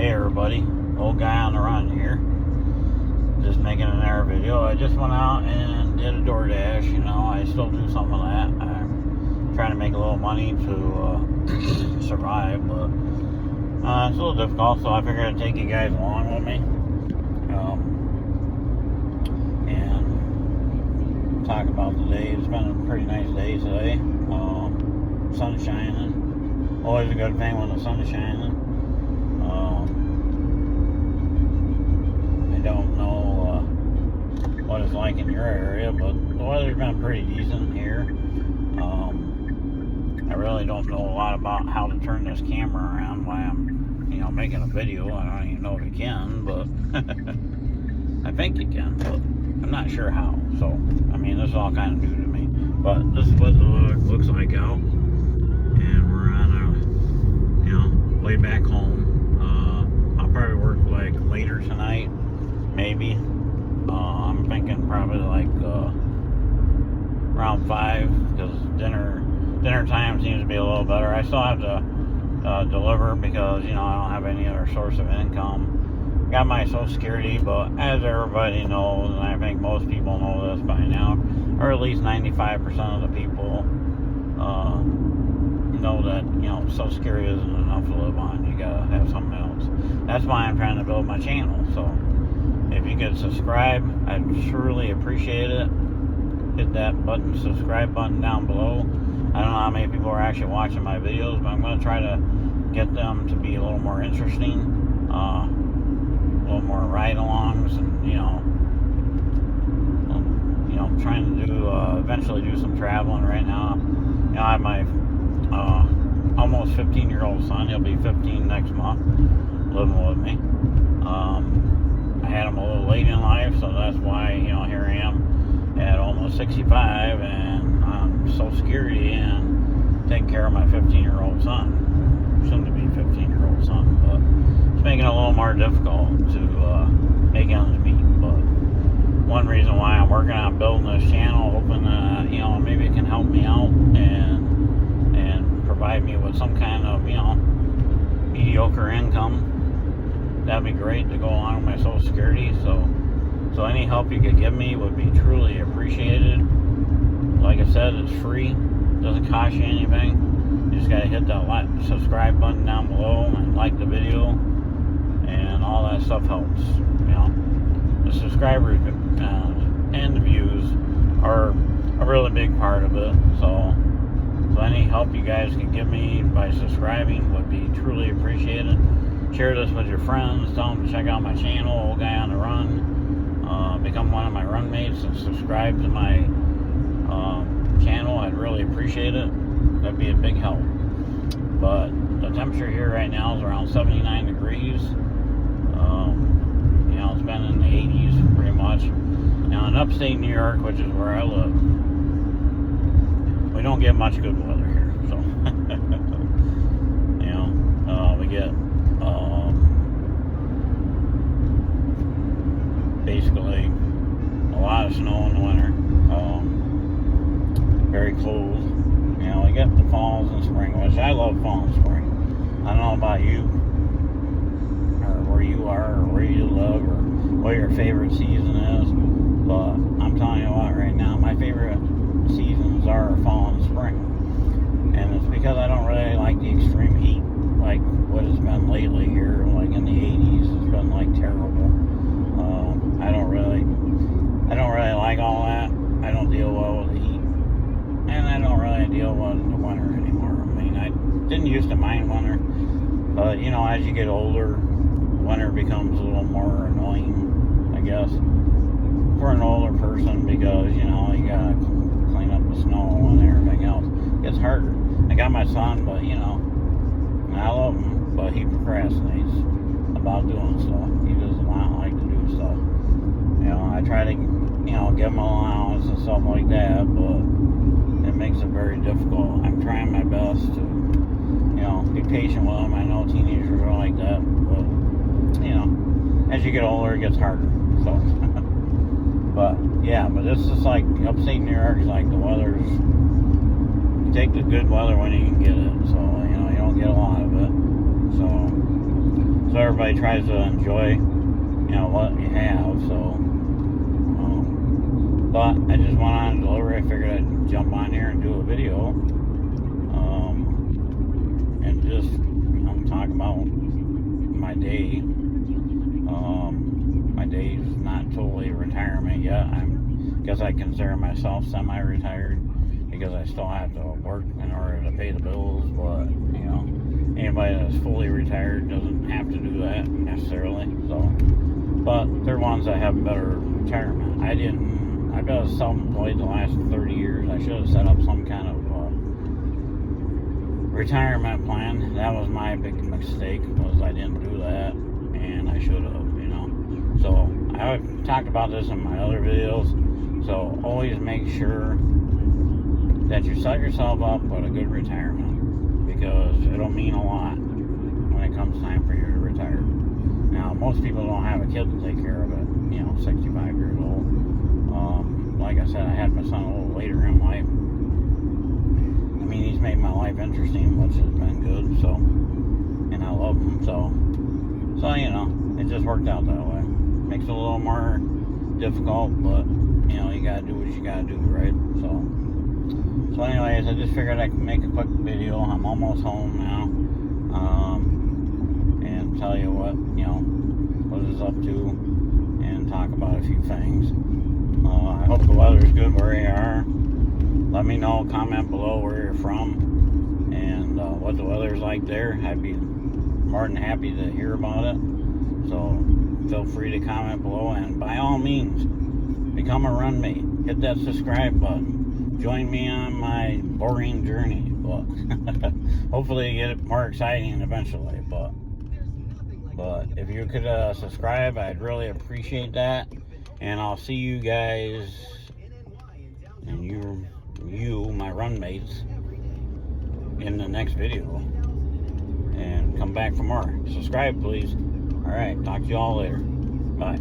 Hey everybody, old guy on the run here. Just making an air video. I just went out and did a DoorDash. You know, I still do some of that. I'm trying to make a little money to survive, but it's a little difficult. So I figured I'd take you guys along with me and talk about the day. It's been a pretty nice day today. Sun's shining. Always a good thing when the sun is shining. I don't know what it's like in your area, but the weather's been pretty decent here. I really don't know a lot about how to turn this camera around while I'm, making a video. I don't even know if you can, but I think you can, but I'm not sure how. So, I mean, this is all kind of new to me. But this is what the looks like out. And we're on our, way back home. I'll probably work like later tonight, maybe. I'm thinking probably like around 5, because dinner time seems to be a little better. I still have to deliver because I don't have any other source of income. Got my Social Security, but as everybody knows, and I think most people know this by now, or at least 95% of the people know that Social Security isn't enough to live on. You gotta have something else. That's why I'm trying to build my channel. So if you could subscribe, I'd surely appreciate it. Hit that subscribe button down below. I don't know how many people are actually watching my videos, but I'm going to try to get them to be a little more interesting, a little more ride-alongs, and trying to do eventually do some traveling. Right now, I have my almost 15-year-old son. He'll be 15 next month, living with me. I had him a little late in life, so that's why here I am at almost 65 and on Social Security and taking care of my 15-year-old son, soon to be 15-year-old son. But it's making it a little more difficult to make ends meet. But one reason why I'm working on building this channel, hoping that maybe it can help me out and provide me with some kind of mediocre income. That'd be great to go along with my Social Security. So any help you could give me would be truly appreciated. Like I said, it's free. Doesn't cost you anything. You just gotta hit that subscribe button down below and like the video, and all that stuff helps. The subscribers and the views are a really big part of it. So any help you guys can give me by subscribing would be truly appreciated. Share this with your friends. Tell them to check out my channel, Old Guy on the Run. Become one of my run mates and subscribe to my channel. I'd really appreciate it. That'd be a big help. But the temperature here right now is around 79 degrees. It's been in the 80s pretty much. Now in upstate New York, which is where I live, we don't get much good weather here. So we get basically a lot of snow in the winter. Very cold. We get the falls and spring, which I love fall and spring. I don't know about you, or where you are, or where you live, or what your favorite season is, but I'm telling you what, right now, my favorite seasons are fall and spring. And it's because I don't really like the extreme heat, like what it's been lately here, like in the 80s. It's been like terrible. I don't really like all that. I don't deal well with the heat, and I don't really deal well with the winter anymore. I mean, I didn't used to mind winter, but as you get older, winter becomes a little more annoying, I guess, for an older person, because you gotta clean up the snow and everything else. It's harder. I got my son, but I love him, but he procrastinates about doing stuff. He does not like to do stuff. I try to give him allowance and stuff like that, but it makes it very difficult. I'm trying my best to be patient with him. I know teenagers are like that, but as you get older, it gets harder. So but this is like upstate New York is like the weather's, you take the good weather when you can get it. So you don't get a lot of it. So so everybody tries to enjoy, you know, what you have. So, but I just went on delivery. I figured I'd jump on here and do a video, and just, you know, talk about my day. My day's not totally retirement yet. Guess I consider myself semi-retired because I still have to work in order to pay the bills. But, you know, anybody that's fully retired doesn't have to do that necessarily. So, but they're ones that have better retirement. I've been self-employed the last 30 years. I should have set up some kind of retirement plan. That was my big mistake, was I didn't do that, and I should have, you know. So I've talked about this in my other videos. So always make sure that you set yourself up with a good retirement, because it'll mean a lot when it comes time for you to retire. Now, most people don't have a kid to take care of it, you know, 65 years old. Like I said, I had my son a little later in life. I mean, he's made my life interesting, which has been good, so, and I love him, so, you know, it just worked out that way. Makes it a little more difficult, but, you know, you gotta do what you gotta do, right? So anyways, I just figured I could make a quick video. I'm almost home now, and tell you what, you know, what it's up to, and talk about a few things. I hope the weather's good where you are. Let me know, comment below where you're from, and what the weather's like there. I'd be more than happy to hear about it. So feel free to comment below, and by all means, become a runmate. Hit that subscribe button. Join me on my boring journey. But hopefully get it more exciting eventually. But if you could subscribe, I'd really appreciate that. And I'll see you guys, and you my runmates, in the next video. And come back for more. Subscribe, please. Alright, talk to you all later. Bye.